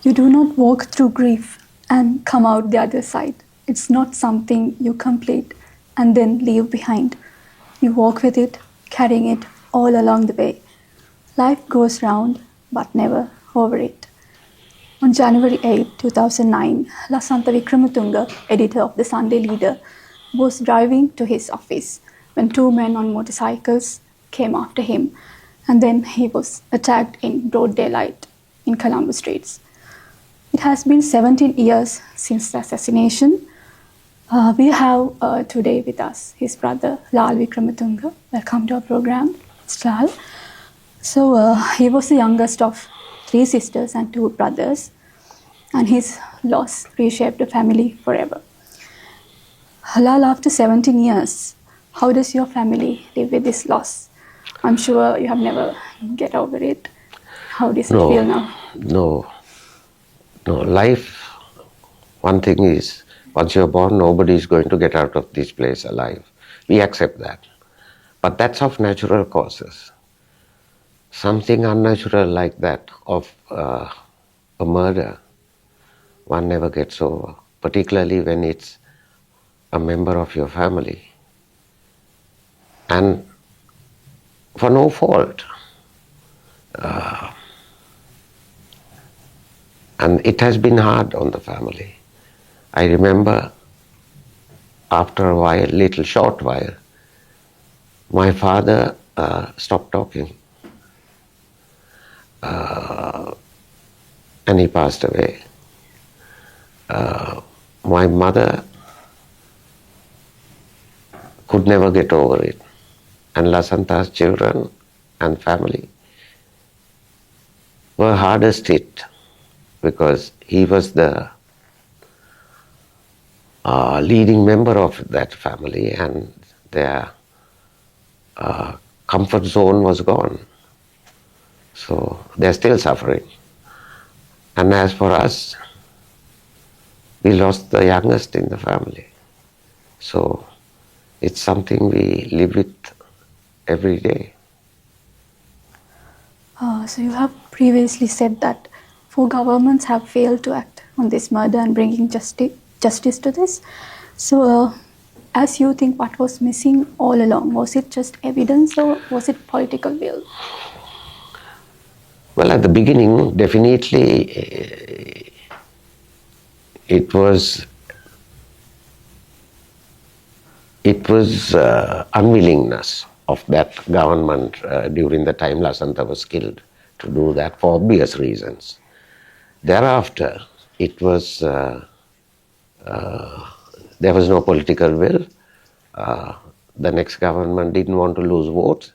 You do not walk through grief and come out the other side. It's not something you complete and then leave behind. You walk with it, carrying it all along the way. Life goes round, but never over it. On January 8, 2009, Lasantha Wickrematunge, editor of the Sunday Leader, was driving to his office when two men on motorcycles came after him, and then he was attacked in broad daylight in Colombo streets. It has been 17 years since the assassination. We have today with us his brother Lal Wickrematunge. Welcome to our program, Mr. Lal. So he was the youngest of three sisters and two brothers, and his loss reshaped the family forever. Lal, after 17 years, how does your family live with this loss? I'm sure you have never get over it. How does it feel now? No. Life, one thing is, once you're born, nobody is going to get out of this place alive. We accept that. But that's of natural causes. Something unnatural like that of a murder, one never gets over, particularly when it's a member of your family. And for no fault. And it has been hard on the family. I remember after a while, short while, my father stopped talking. And he passed away. My mother could never get over it. And Lasantha's children and family were hardest hit because he was the leading member of that family, and their comfort zone was gone. So they're still suffering. And as for us, we lost the youngest in the family. So it's something we live with every day. So you have previously said that four governments have failed to act on this murder and bringing justice to this. So as you think, what was missing all along? Was it just evidence or was it political will? Well, at the beginning, definitely it was unwillingness of that government during the time Lasantha was killed to do that for obvious reasons. Thereafter, it was there was no political will. The next government didn't want to lose votes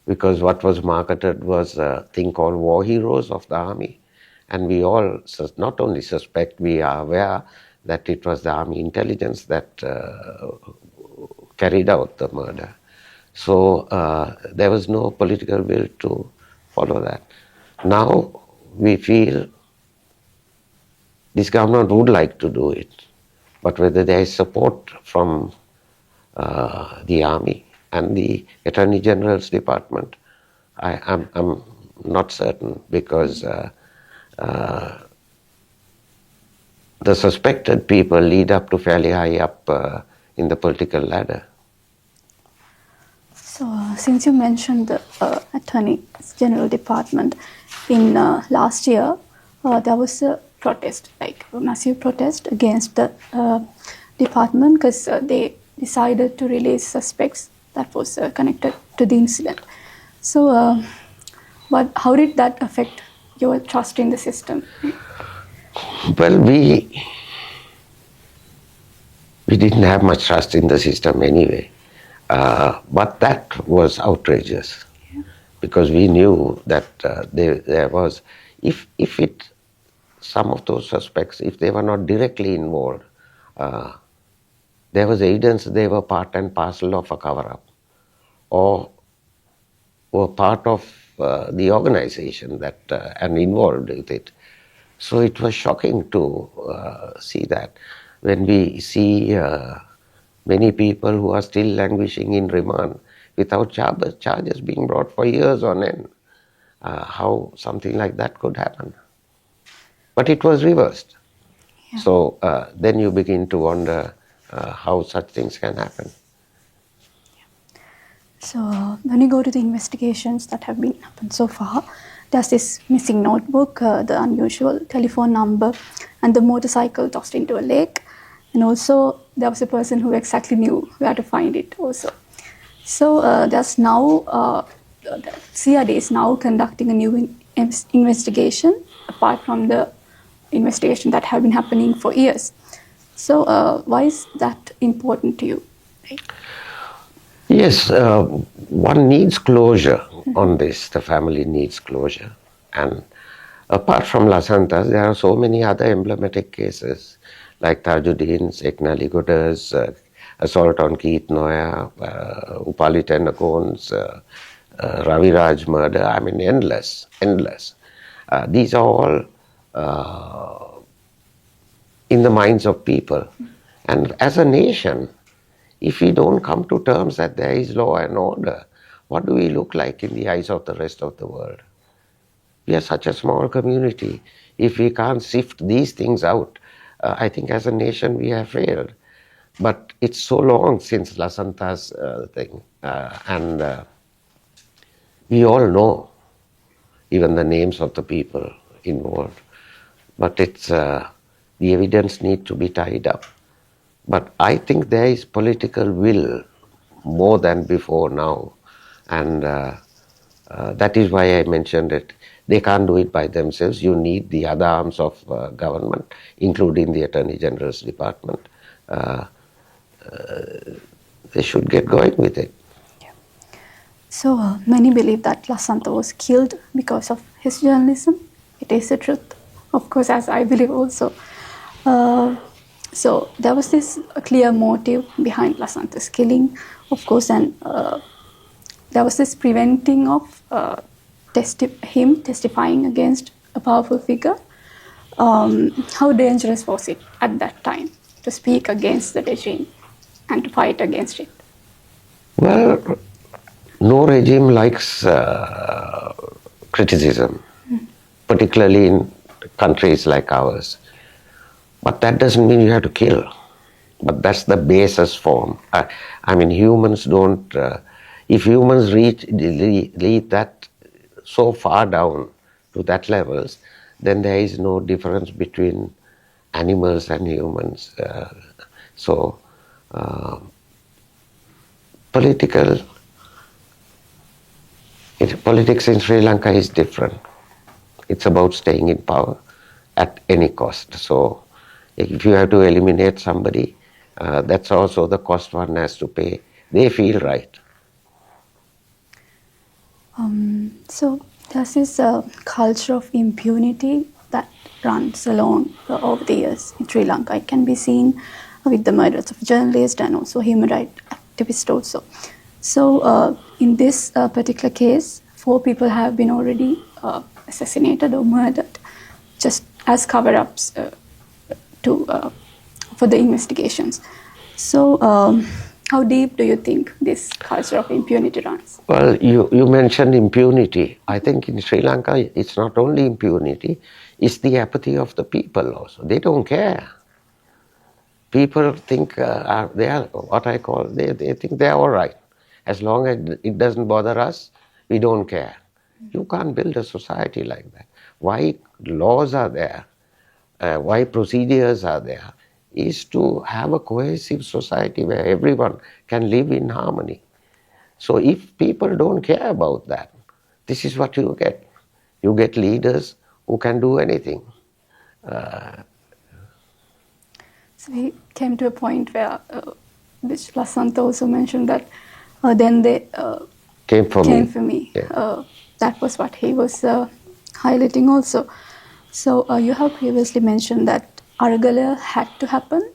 because what was marketed was a thing called war heroes of the army. And we all not only suspect, we are aware that it was the army intelligence that carried out the murder. So there was no political will to follow that. Now we feel this government would like to do it, but whether there is support from the army and the Attorney General's department, I'm not certain, because the suspected people lead up to fairly high up in the political ladder. So since you mentioned the Attorney General Department, in last year there was a protest, like a massive protest against the department because they decided to release suspects that was connected to the incident. So how did that affect your trust in the system? Well, we didn't have much trust in the system anyway. But that was outrageous, because we knew that there was, if some of those suspects, if they were not directly involved, there was evidence they were part and parcel of a cover-up, or were part of the organization that and involved with it. So it was shocking to see that. When we see many people who are still languishing in remand without charges being brought for years on end, how something like that could happen. But it was reversed. Yeah. So then you begin to wonder how such things can happen. So when you go to the investigations that have been happened so far, there's this missing notebook, the unusual telephone number, and the motorcycle tossed into a lake. And also there was a person who exactly knew where to find it also. So there's now, the CRD is now conducting a new investigation apart from the investigation that have been happening for years. So why is that important to you? Right? Yes, one needs closure on this. The family needs closure. And apart from Lasantha's, there are so many other emblematic cases like Tajuddin's, Eknali Goda's, assault on Keith Noya, Upali Tennakoon's, Ravi Raj murder. I mean, endless, endless. These are all in the minds of people. And as a nation, if we don't come to terms that there is law and order, what do we look like in the eyes of the rest of the world? We are such a small community. If we can't sift these things out, I think as a nation we have failed. But it's so long since Lasantha's thing. And we all know even the names of the people involved. But it's the evidence needs to be tied up. But I think there is political will more than before now. And that is why I mentioned it. They can't do it by themselves. You need the other arms of government, including the Attorney General's Department. They should get going with it. So many believe that Lasantha was killed because of his journalism. It is the truth, of course, as I believe also. So there was this clear motive behind Lasantha's killing, of course, and there was this preventing of him testifying against a powerful figure. How dangerous was it at that time to speak against the regime and to fight against it? Well, no regime likes criticism, particularly in countries like ours. But that doesn't mean you have to kill. But that's the basis form. I mean, humans don't. If humans lead that so far down to that levels, then there is no difference between animals and humans. So, politics in Sri Lanka is different. It's about staying in power at any cost. So, if you have to eliminate somebody, that's also the cost one has to pay. They feel right. So there's this culture of impunity that runs along over the years in Sri Lanka. It can be seen with the murders of journalists and also human rights activists also. So in this particular case, 4 people have been already assassinated or murdered just as cover-ups for the investigations. So how deep do you think this culture of impunity runs? Well, you mentioned impunity. I think in Sri Lanka, it's not only impunity, it's the apathy of the people also. They don't care. People think they are what I call, they think they are all right. As long as it doesn't bother us, we don't care. You can't build a society like that. Why laws are there, why procedures are there, is to have a cohesive society where everyone can live in harmony. So if people don't care about that, this is what you get. You get leaders who can do anything. So we came to a point where, which Lasantha also mentioned that then they Came for me. Yeah. That was what he was highlighting also. So you have previously mentioned that Aragala had to happen.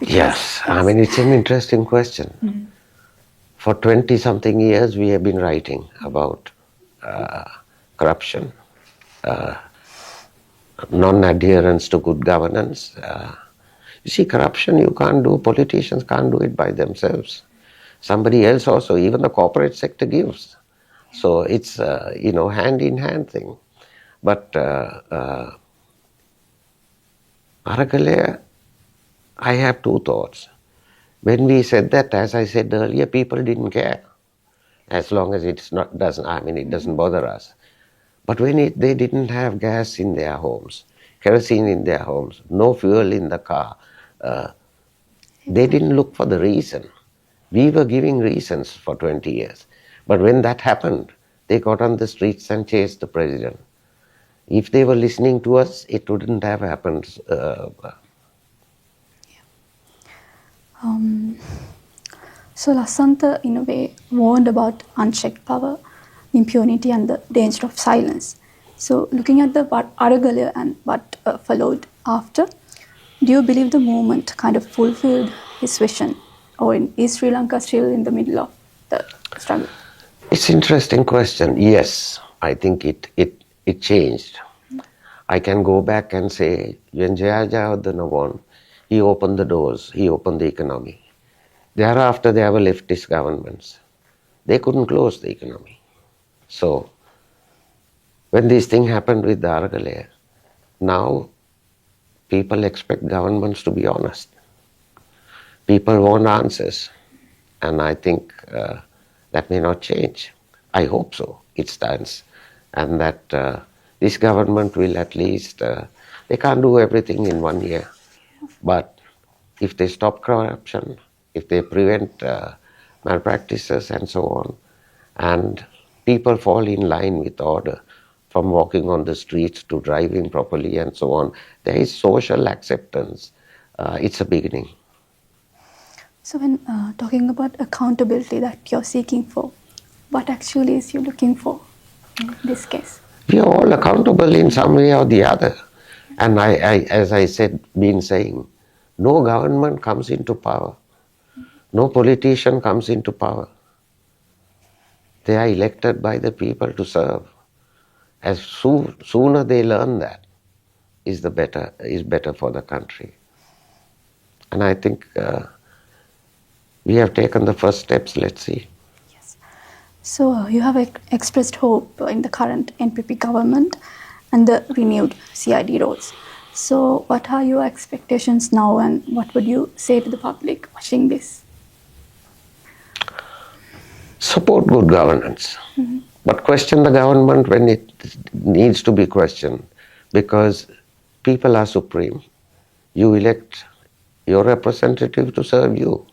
Yes, I mean, it's an interesting question. For 20-something years, we have been writing about corruption, non-adherence to good governance. You see, corruption you can't do, politicians can't do it by themselves. Somebody else also, even the corporate sector gives. So it's, hand-in-hand thing. But Aragalaya, I have two thoughts. When we said that, as I said earlier, people didn't care. As long as it doesn't bother us. But when they didn't have gas in their homes, kerosene in their homes, no fuel in the car, they didn't look for the reason. We were giving reasons for 20 years. But when that happened, they got on the streets and chased the president. If they were listening to us, it wouldn't have happened. So Lasantha, in a way, warned about unchecked power, impunity, and the danger of silence. So, looking at the what Aragalaya and what followed after, do you believe the movement kind of fulfilled his vision, or is Sri Lanka still in the middle of the struggle? It's an interesting question. Yes, I think it changed. I can go back and say, when Jayajayawardena won, he opened the doors, he opened the economy. Thereafter, there were leftist governments. They couldn't close the economy. So, when this thing happened with the Aragalaya, now people expect governments to be honest. People want answers. And I think that may not change. I hope so, it stands. And that this government will at least, they can't do everything in 1 year. But if they stop corruption, if they prevent malpractices and so on, and people fall in line with order, from walking on the streets to driving properly and so on, there is social acceptance. It's a beginning. So, when talking about accountability that you're seeking for, what actually is you looking for in this case? We are all accountable in some way or the other. And as I said, been saying, no government comes into power. No politician comes into power. They are elected by the people to serve. As sooner they learn that, is better for the country. And I think we have taken the first steps. Let's see. Yes. So you have expressed hope in the current NPP government and the renewed CID roles. So what are your expectations now, and what would you say to the public watching this? Support good governance, but question the government when it needs to be questioned, because people are supreme. You elect your representative to serve you,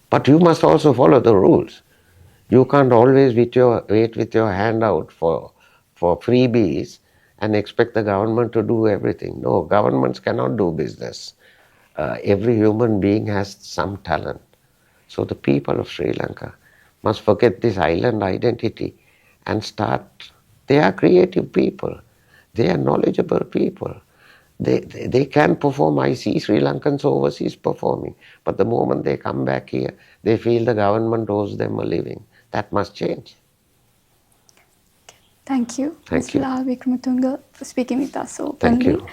but you must also follow the rules. You can't always wait with your hand out for freebies and expect the government to do everything. No, governments cannot do business. Every human being has some talent. So the people of Sri Lanka must forget this island identity and start. They are creative people. They are knowledgeable people. They can perform. I see Sri Lankans overseas performing. But the moment they come back here, they feel the government owes them a living. That must change. Thank you, Thank Mr. you. Lasantha Wickrematunge, for speaking with us so Thank openly.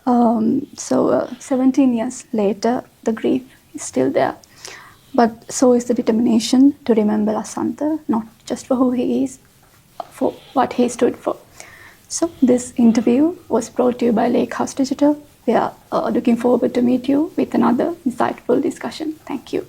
you. 17 years later, the grief is still there. But so is the determination to remember Lasantha, not just for who he is, for what he stood for. So this interview was brought to you by Lake House Digital. We are looking forward to meet you with another insightful discussion. Thank you.